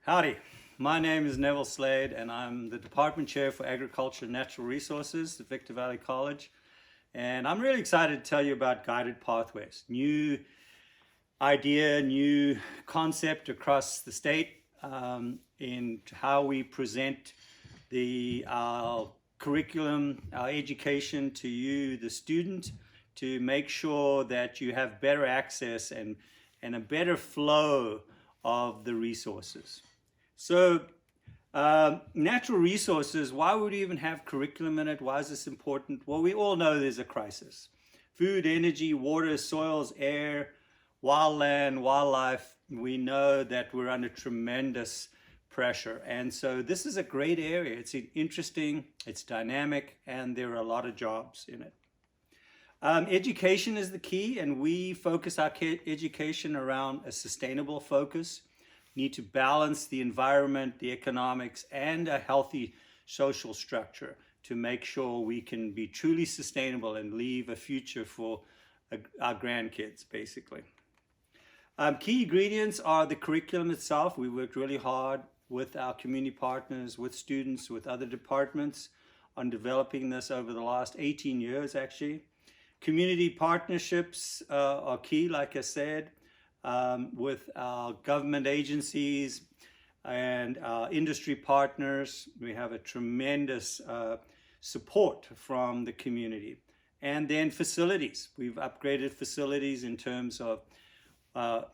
Howdy, my name is Neville Slade and I'm the Department Chair for Agriculture and Natural Resources at Victor Valley College. And I'm really excited to tell you about guided pathways. New idea, new concept across the state in how we present our curriculum, our education to you, the student, to make sure that you have better access and a better flow of the resources. So natural resources, why would we even have curriculum in it? Why is this important? Well, we all know there's a crisis. Food, energy, water, soils, air, wildland, wildlife, we know that we're under tremendous pressure. And so this is a great area. It's interesting, it's dynamic, and there are a lot of jobs in it. Education is the key, and we focus our education around a sustainable focus. Need to balance the environment, the economics, and a healthy social structure to make sure we can be truly sustainable and leave a future for our grandkids, basically. Key ingredients are the curriculum itself. We worked really hard with our community partners, with students, with other departments on developing this over the last 18 years, actually. Community partnerships are key, like I said. With our government agencies and our industry partners. We have a tremendous support from the community. And then facilities. We've upgraded facilities in terms of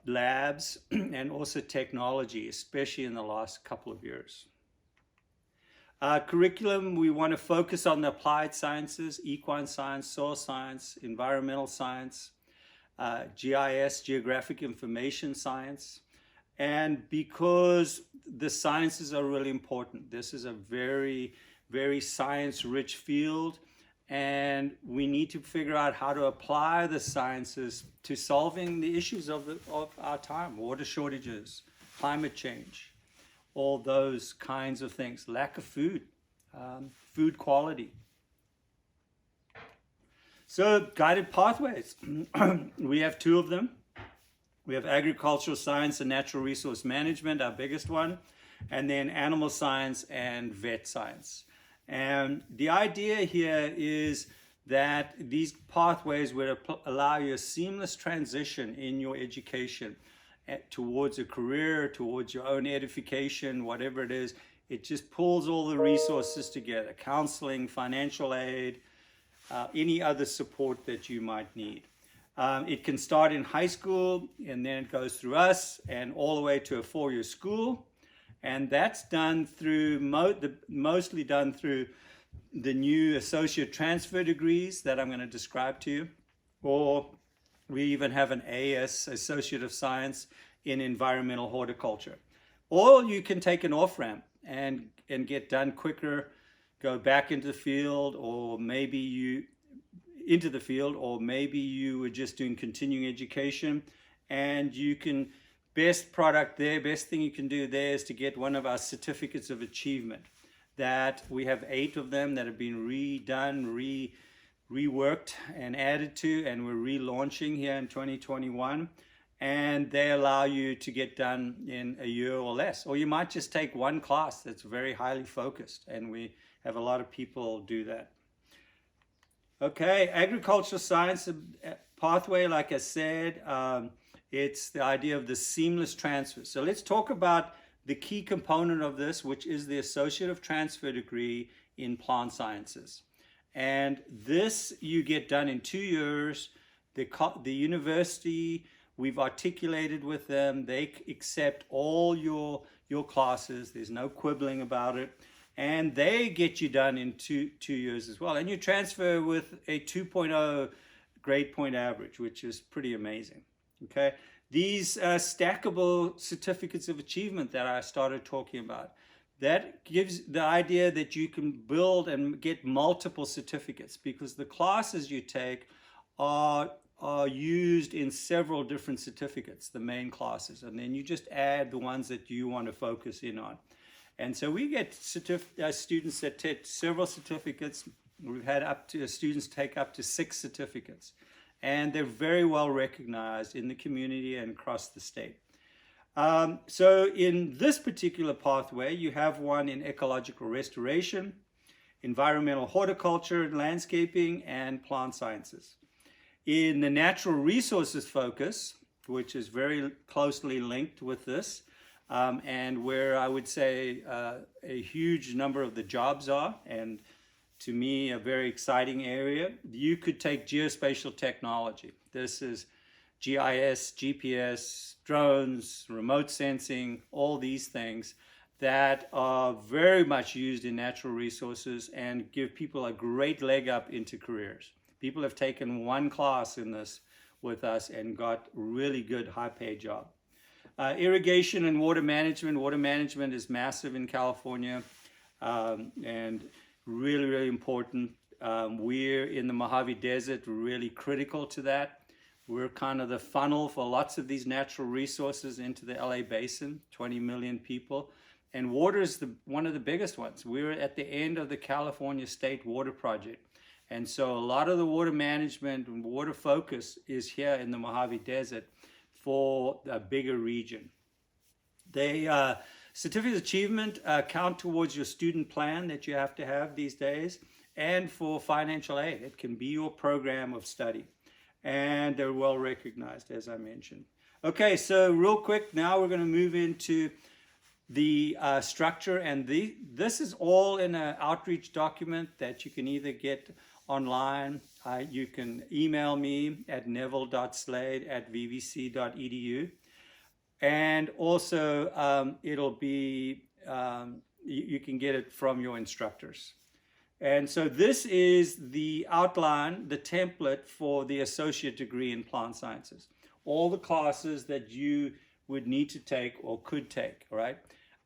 labs and also technology, especially in the last couple of years. Curriculum, we want to focus on the applied sciences, equine science, soil science, environmental science, GIS, Geographic Information Science. And because the sciences are really important, this is a very, very science-rich field, and we need to figure out how to apply the sciences to solving the issues of our time, water shortages, climate change, all those kinds of things, lack of food, food quality. So guided pathways, we have two of them. We have agricultural science and natural resource management, our biggest one, and then animal science and vet science. And the idea here is that these pathways would allow you a seamless transition in your education towards a career, towards your own edification, whatever it is. It just pulls all the resources together, counseling, financial aid, any other support that you might need. It can start in high school, and then it goes through us and all the way to a four-year school. And that's done through, mostly done through the new associate transfer degrees that I'm going to describe to you. Or we even have an AS, Associate of Science, in Environmental Horticulture. Or you can take an off-ramp and get done quicker, go back into the field, or maybe you were just doing continuing education, and you can, best thing you can do there is to get one of our certificates of achievement. That we have 8 of them that have been redone, reworked and added to, and we're relaunching here in 2021. And they allow you to get done in a year or less. Or you might just take one class that's very highly focused, and we have a lot of people do that. Okay, agricultural science pathway, like I said, it's the idea of the seamless transfer. So let's talk about the key component of this, which is the Associate of Transfer degree in plant sciences. And this you get done in 2 years. The university, we've articulated with them, they accept all your classes. There's no quibbling about it. And they get you done in two years as well. And you transfer with a 2.0 grade point average, which is pretty amazing. Okay, these stackable certificates of achievement that I started talking about, that gives the idea that you can build and get multiple certificates, because the classes you take are used in several different certificates, the main classes, and then you just add the ones that you want to focus in on. And so we get students that take several certificates. We've had students take up to 6 certificates, and they're very well recognized in the community and across the state. So in this particular pathway, you have one in ecological restoration, environmental horticulture and landscaping, and plant sciences. In the natural resources focus, which is very closely linked with this, and where I would say a huge number of the jobs are, and to me a very exciting area, you could take geospatial technology. This is GIS, GPS, drones, remote sensing, all these things that are very much used in natural resources and give people a great leg up into careers. People have taken one class in this with us and got really good high-paid job. Irrigation and water management. Water management is massive in California and really, really important. We're in the Mojave Desert, really critical to that. We're kind of the funnel for lots of these natural resources into the LA basin, 20 million people. And water is one of the biggest ones. We're at the end of the California State Water Project. And so a lot of the water management and water focus is here in the Mojave Desert for a bigger region. They certificate of achievement count towards your student plan that you have to have these days, and for financial aid. It can be your program of study. And they're well recognized, as I mentioned. Okay, so real quick, now we're going to move into the structure, and this is all in an outreach document that you can either get online. You can email me at neville.slade@vvc.edu, and also it'll be you can get it from your instructors. And so this is the outline, the template for the associate degree in plant sciences. All the classes that you would need to take or could take, right?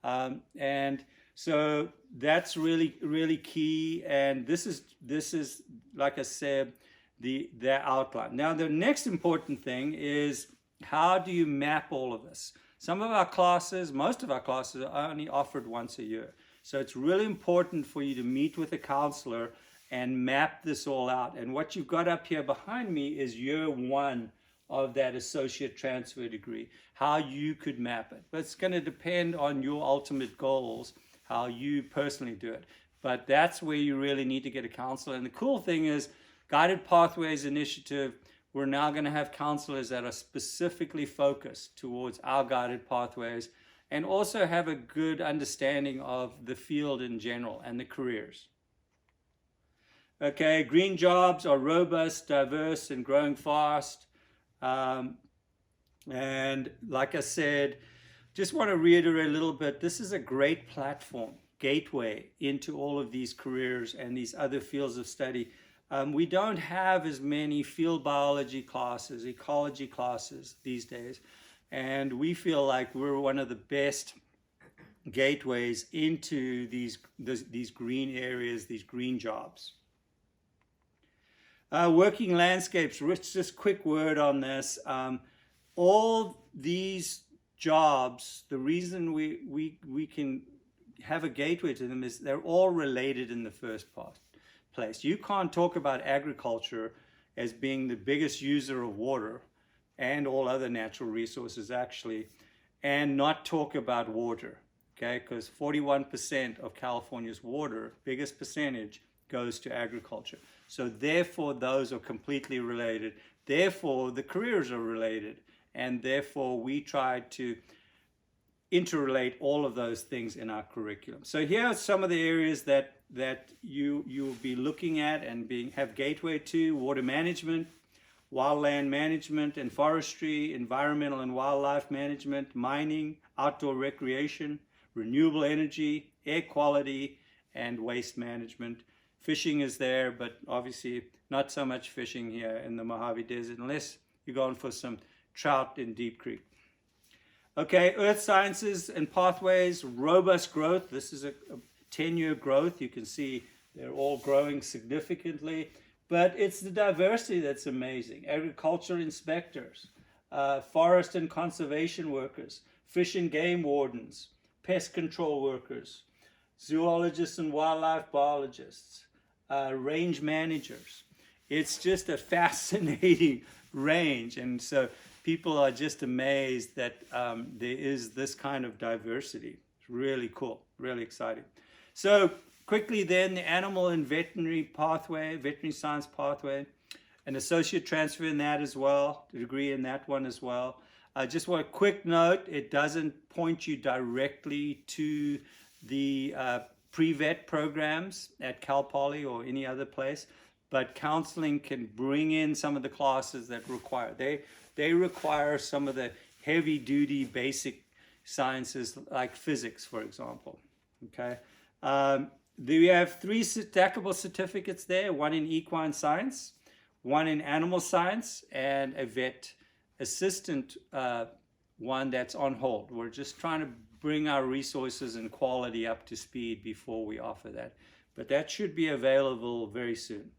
And so that's really, really key. And this is like I said, the outline. Now, the next important thing is, how do you map all of this? Some of our classes, most of our classes are only offered once a year. So it's really important for you to meet with a counselor and map this all out. And what you've got up here behind me is year one of that associate transfer degree, how you could map it. But it's going to depend on your ultimate goals, how you personally do it. But that's where you really need to get a counselor. And the cool thing is, Guided Pathways Initiative, we're now going to have counselors that are specifically focused towards our guided pathways, and also have a good understanding of the field in general and the careers. Okay, green jobs are robust, diverse, and growing fast. And like I said, just want to reiterate a little bit, this is a great platform, gateway into all of these careers and these other fields of study. We don't have as many field biology classes, ecology classes these days. And we feel like we're one of the best gateways into these green areas, these green jobs. Working landscapes, Rich, just quick word on this. All these jobs, the reason we can have a gateway to them is they're all related in the first place. You can't talk about agriculture as being the biggest user of water and all other natural resources actually, and not talk about water, okay? Because 41% of California's water, biggest percentage, goes to agriculture. So therefore, those are completely related. Therefore, the careers are related. And therefore, we try to interrelate all of those things in our curriculum. So here are some of the areas that you'll be looking at and have gateway to: water management, wildland management and forestry, environmental and wildlife management, mining, outdoor recreation, renewable energy, air quality, and waste management. Fishing is there, but obviously not so much fishing here in the Mojave Desert, unless you're going for some trout in Deep Creek. Okay, earth sciences and pathways, robust growth. This is a 10-year growth. You can see they're all growing significantly. But it's the diversity that's amazing. Agriculture inspectors, forest and conservation workers, fish and game wardens, pest control workers, zoologists and wildlife biologists, range managers. It's just a fascinating range. And so people are just amazed that there is this kind of diversity. It's really cool, really exciting. So quickly then, the animal and veterinary pathway, veterinary science pathway, an associate transfer in that as well, a degree in that one as well. Just want a quick note, it doesn't point you directly to the pre-vet programs at Cal Poly or any other place, but counseling can bring in some of the classes that require. They require some of the heavy-duty basic sciences like physics, for example. Okay. We have 3 stackable certificates there, one in equine science, one in animal science, and a vet assistant one that's on hold. We're just trying to bring our resources and quality up to speed before we offer that. But that should be available very soon.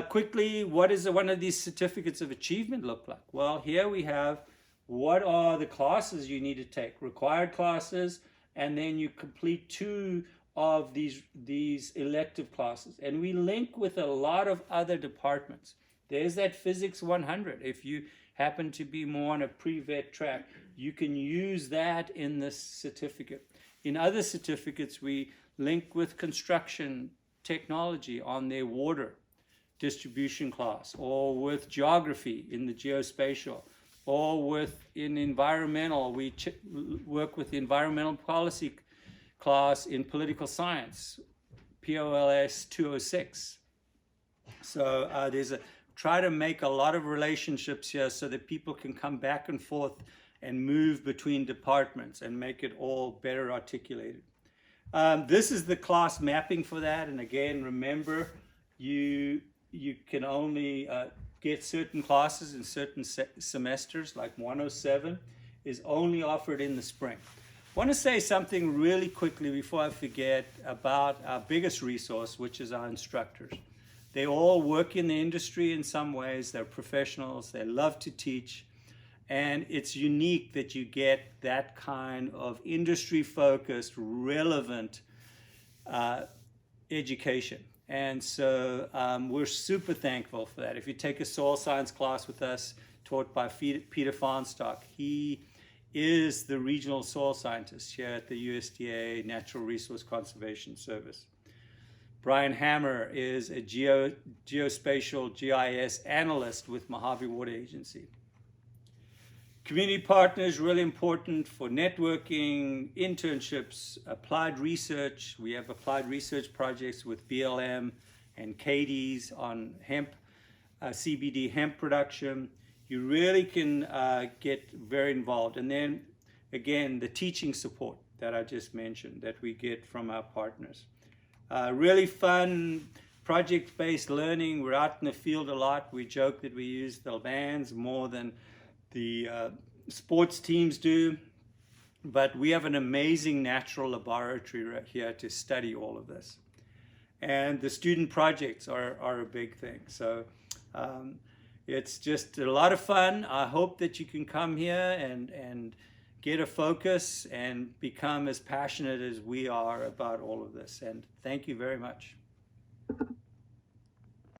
Quickly, what does one of these certificates of achievement look like? Well, here we have what are the classes you need to take, required classes, and then you complete 2 of these elective classes. And we link with a lot of other departments. There's that Physics 100. If you happen to be more on a pre-vet track, you can use that in this certificate. In other certificates, we link with construction technology on their water distribution class, or with geography in the geospatial, or in environmental. We work with the environmental policy class in political science, POLS 206. So try to make a lot of relationships here so that people can come back and forth and move between departments and make it all better articulated. This is the class mapping for that. And again, remember, you can only get certain classes in certain semesters, like 107 is only offered in the spring. I want to say something really quickly before I forget about our biggest resource, which is our instructors. They all work in the industry in some ways. They're professionals. They love to teach. And it's unique that you get that kind of industry-focused, relevant education. And so we're super thankful for that. If you take a soil science class with us, taught by Peter Farnstock, he is the regional soil scientist here at the USDA Natural Resource Conservation Service. Brian Hammer is a geospatial GIS analyst with Mojave Water Agency. Community partners, really important for networking, internships, applied research. We have applied research projects with BLM and Katie's on hemp, CBD hemp production. You really can get very involved. And then, again, the teaching support that I just mentioned that we get from our partners. Really fun project-based learning. We're out in the field a lot. We joke that we use the vans more than the sports teams do, but we have an amazing natural laboratory right here to study all of this. And the student projects are a big thing. So it's just a lot of fun. I hope that you can come here and get a focus and become as passionate as we are about all of this. And thank you very much.